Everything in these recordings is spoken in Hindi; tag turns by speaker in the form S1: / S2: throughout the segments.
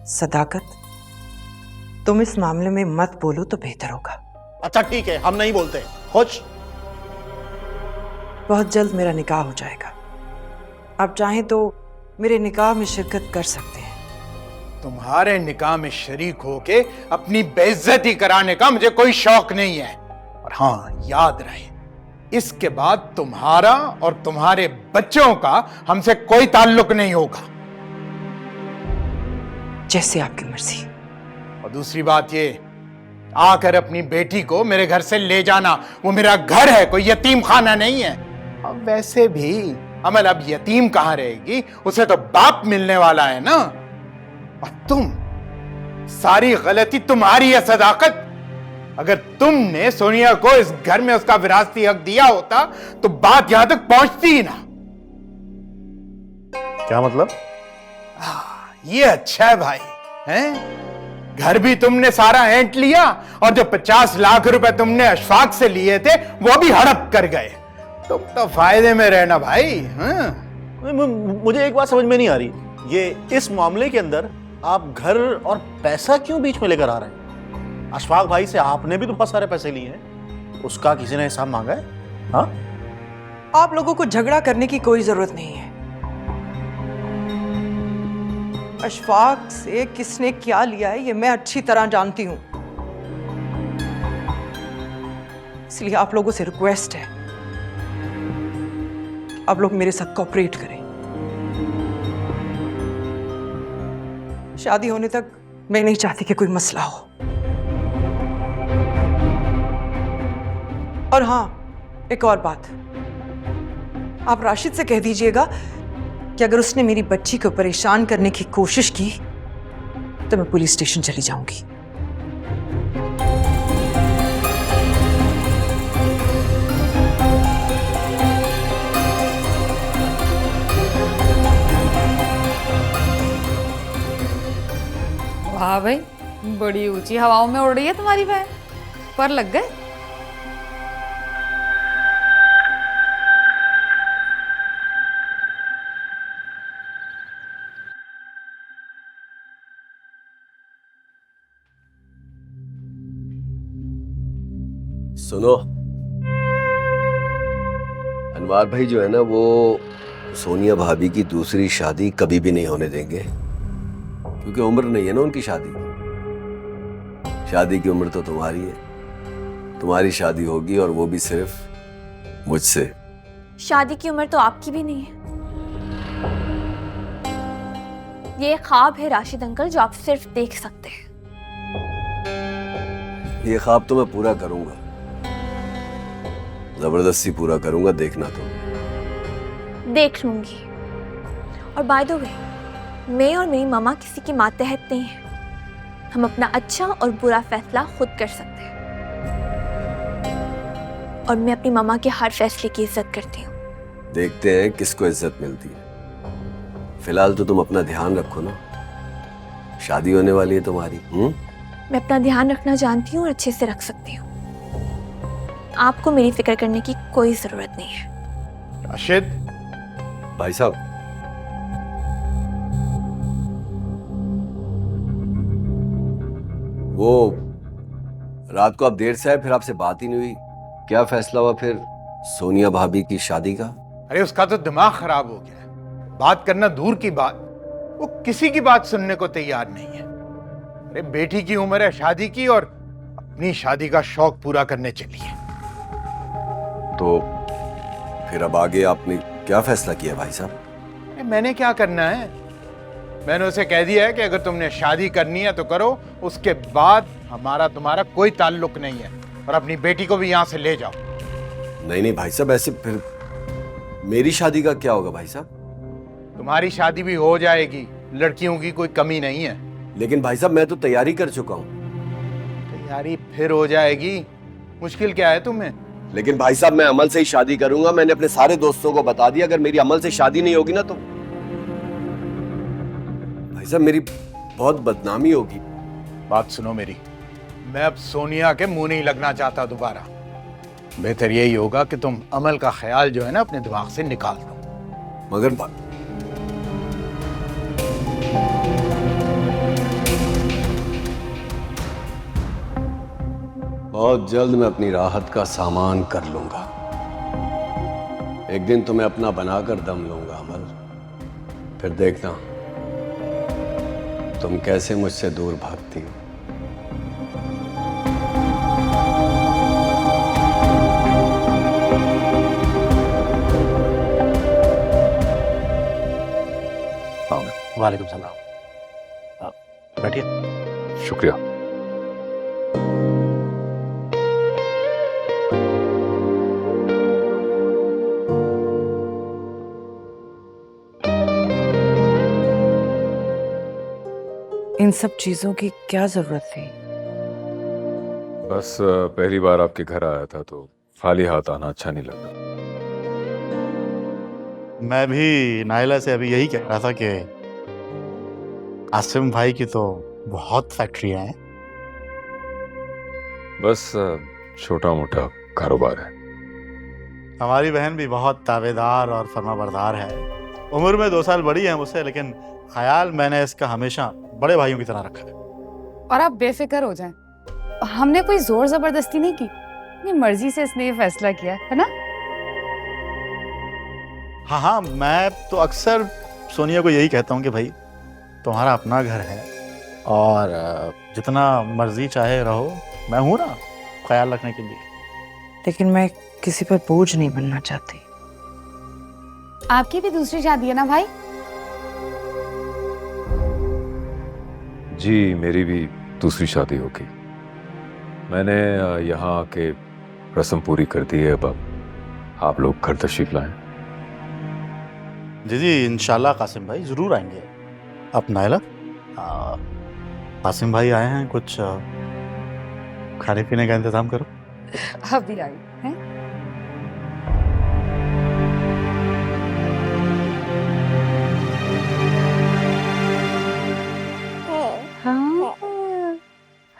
S1: सदाकत, तुम इस मामले में मत बोलो तो बेहतर होगा।
S2: अच्छा ठीक है, हम नहीं बोलते। खुश?
S1: बहुत जल्द मेरा निकाह हो जाएगा। आप चाहें तो मेरे निकाह में शिरकत कर सकते हैं।
S3: तुम्हारे निकाह में शरीक होके अपनी बेइज्जती कराने का मुझे कोई शौक नहीं है। और हाँ, याद रहे, इसके बाद तुम्हारा और तुम्हारे बच्चों का हमसे कोई ताल्लुक नहीं होगा।
S1: जैसे आपकी मर्जी।
S3: और दूसरी बात ये, आकर अपनी बेटी को मेरे घर से ले जाना। वो मेरा घर है, कोई यतीम खाना नहीं है। अब वैसे भी अमल अब यतीम कहां रहेगी, उसे तो बाप मिलने वाला है ना। और तुम, सारी गलती तुम्हारी है सदाकत। अगर तुमने सोनिया को इस घर में उसका विरासती हक दिया होता तो बात यहां तक पहुंचती ही ना।
S2: क्या मतलब?
S3: ये अच्छा है भाई, हैं? घर भी तुमने सारा ऐंठ लिया और जो 50 लाख रुपए तुमने अशफाक से लिए थे वो भी हड़प कर गए। तुम तो फायदे में रहना भाई। हाँ?
S2: मुझे एक बात समझ में नहीं आ रही, ये इस मामले के अंदर आप घर और पैसा क्यों बीच में लेकर आ रहे हैं? अशफाक भाई से आपने भी तो बहुत सारे पैसे लिए हैं, उसका किसी ने हिसाब मांगा है? हाँ?
S1: आप लोगों को झगड़ा करने की कोई जरूरत नहीं है। अशफाक से किसने क्या लिया है ये मैं अच्छी तरह जानती हूं। इसलिए आप लोगों से रिक्वेस्ट है, आप लोग मेरे साथ कोऑपरेट करें। शादी होने तक मैं नहीं चाहती कि कोई मसला हो। और हाँ, एक और बात, आप राशिद से कह दीजिएगा कि अगर उसने मेरी बच्ची को परेशान करने की कोशिश की तो मैं पुलिस स्टेशन चली जाऊंगी।
S4: वाह भाई, बड़ी ऊंची हवाओं में उड़ रही है तुम्हारी बहन। पर लग गए।
S5: सुनो, अनवार भाई जो है ना, वो सोनिया भाभी की दूसरी शादी कभी भी नहीं होने देंगे, क्योंकि उम्र नहीं है ना उनकी शादी की। शादी की उम्र तो तुम्हारी है, तुम्हारी शादी होगी और वो भी सिर्फ मुझसे।
S6: शादी की उम्र तो आपकी भी नहीं है। ये ख्वाब है राशिद अंकल जो आप सिर्फ देख सकते हैं।
S5: ये ख्वाब तो मैं पूरा करूंगा, जबरदस्ती पूरा करूंगा, देखना तुम।
S6: देख लूंगी। और बाय द वे, मैं और मेरी मामा किसी की मातहत नहीं है। हम अपना अच्छा और बुरा फैसला खुद कर सकते हैं। और मैं अपनी मामा के हर फैसले की इज्जत करती हूँ।
S5: देखते हैं किसको इज्जत मिलती है। फिलहाल तो तुम अपना ध्यान रखो ना, शादी होने वाली है तुम्हारी।
S6: मैं अपना ध्यान रखना जानती हूँ और अच्छे से रख सकती हूँ। आपको मेरी फिक्र करने की कोई जरूरत नहीं है।
S3: राशिद
S5: भाई साहब, वो रात को आप देर से आए, फिर आपसे बात ही नहीं हुई। क्या फैसला हुआ फिर सोनिया भाभी की शादी का?
S3: अरे उसका तो दिमाग खराब हो गया है, बात करना दूर की बात, वो किसी की बात सुनने को तैयार नहीं है। अरे बेटी की उम्र है शादी की और अपनी शादी का शौक पूरा करने चली है।
S5: तो फिर अब आगे आपने क्या फैसला किया भाई साहब?
S3: मैंने क्या करना है, मैंने उसे कह दिया है कि अगर तुमने शादी करनी है तो करो, उसके बाद हमारा तुम्हारा कोई ताल्लुक नहीं है, और अपनी बेटी को भी यहां से ले जाओ।
S5: नहीं भाई साहब, ऐसे फिर मेरी शादी का क्या होगा भाई साहब?
S3: तुम्हारी शादी भी हो जाएगी, लड़कियों की कोई कमी नहीं है।
S5: लेकिन भाई साहब, मैं तो तैयारी कर चुका हूँ।
S3: तैयारी फिर हो जाएगी, मुश्किल क्या है तुम्हें?
S5: लेकिन भाई साहब, मैं अमल से ही शादी करूंगा। मैंने अपने सारे दोस्तों को बता दिया, अगर मेरी अमल से शादी नहीं होगी ना तो भाई साहब मेरी बहुत बदनामी होगी।
S3: बात सुनो मेरी, मैं अब सोनिया के मुंह नहीं लगना चाहता दोबारा। बेहतर यही होगा कि तुम अमल का ख्याल जो है ना अपने दिमाग से निकाल दो।
S5: मगर बहुत जल्द मैं अपनी राहत का सामान कर लूंगा। एक दिन तुम्हें अपना बनाकर दम लूंगा अमल। फिर देखना तुम कैसे मुझसे दूर भागती हो।
S2: वालेकुम सलाम। बैठिए।
S7: शुक्रिया।
S1: इन सब चीजों की क्या जरूरत थी?
S7: बस पहली बार आपके घर आया था तो खाली हाथ आना अच्छा नहीं लगा।
S2: मैं भी नाइला से अभी यही कह रहा था कि आसिम भाई की तो बहुत फैक्ट्रियां हैं।
S7: बस छोटा मोटा कारोबार है।
S2: हमारी बहन भी बहुत तावेदार और फर्माबरदार है। उम्र में 2 साल बड़ी है मुझसे, लेकिन ख्याल मैंने इसका हमेशा बड़े भाइयों की तरह रखा है।
S4: और आप बेफिक्र हो जाएं, हमने कोई जोर जबरदस्ती नहीं की, अपनी मर्जी से इसने ये फैसला किया है ना।
S2: हाँ हाँ, मैं तो अक्सर सोनिया को यही कहता हूँ कि भाई तुम्हारा अपना घर है और जितना मर्जी चाहे रहो, मैं हूं ना ख्याल रखने के लिए।
S1: लेकिन मैं किसी पर बोझ नहीं बनना चाहती।
S4: आपकी भी दूसरी शादी है ना भाई?
S7: जी मेरी भी दूसरी शादी होगी। मैंने यहाँ आके रस्म पूरी कर दी है। अब आप लोग घर तशरीफ लाएं।
S2: जी जी, इंशाल्लाह कासिम भाई जरूर आएंगे। अब नाइला, कासिम भाई आए हैं, कुछ खाने पीने का इंतजाम करो।
S4: अभी आई हैं? हाँ,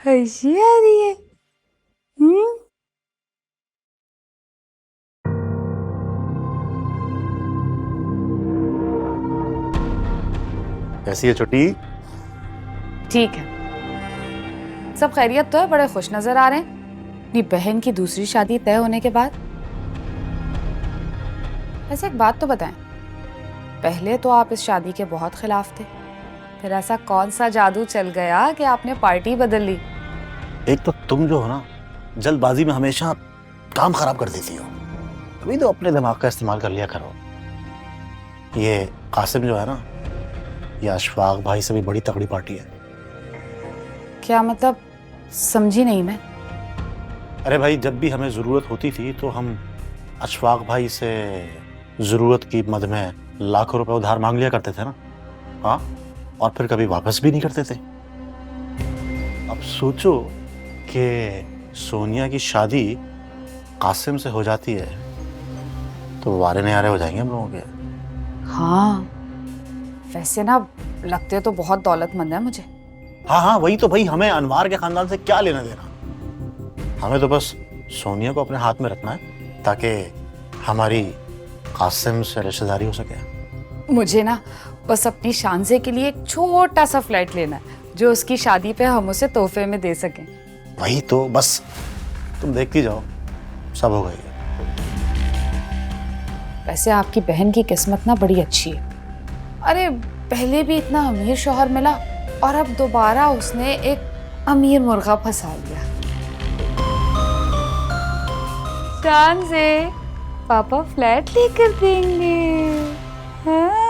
S4: हंसी आ रही है।
S2: कैसी है छुट्टी?
S4: ठीक है, सब खैरियत तो है, बड़े खुश नजर आ रहे हैं अपनी बहन की दूसरी शादी तय होने के बाद। वैसे एक बात तो बताएं, पहले तो आप इस शादी के बहुत खिलाफ थे, फिर ऐसा कौन सा जादू चल गया कि आपने पार्टी बदल ली?
S2: एक तो तुम जो हो ना, जल्दबाजी में हमेशा काम खराब कर देती हो। अभी तो अपने दिमाग का इस्तेमाल कर लिया करो। ये कासिम जो है ना, ये अशफाक भाई से भी बड़ी तगड़ी पार्टी है।
S4: क्या मतलब, समझी नहीं मैं।
S2: अरे भाई, जब भी हमें ज़रूरत होती थी तो हम अशफाक भाई से ज़रूरत की मद में लाखों रुपए उधार मांग लिया करते थे ना। हाँ, और फिर कभी वापस भी नहीं करते थे। अब सोचो कि सोनिया की शादी कासिम से हो जाती है तो वारे नयारे हो जाएंगे हम लोगों के।
S4: हाँ, वैसे ना लगते तो बहुत दौलतमंद है मुझे।
S2: हाँ हाँ, वही तो भाई, हमें अनवार के खानदान से क्या लेना देना। हमें तो बस सोनिया को अपने हाथ में रखना है ताकि हमारी कासिम से रिश्तेदारी हो सके।
S4: मुझे ना बस अपनी शानजे के लिए एक छोटा सा फ्लैट लेना है जो उसकी शादी पे हम उसे तोहफे में दे सकें।
S2: वही तो, बस तुम देखती जाओ, सब हो गई।
S4: वैसे आपकी बहन की किस्मत ना बड़ी अच्छी है। अरे पहले भी इतना अमीर शौहर मिला और अब दोबारा उसने एक अमीर मुर्गा फंसा लिया। शान से पापा फ्लैट लेकर देंगे। हाँ?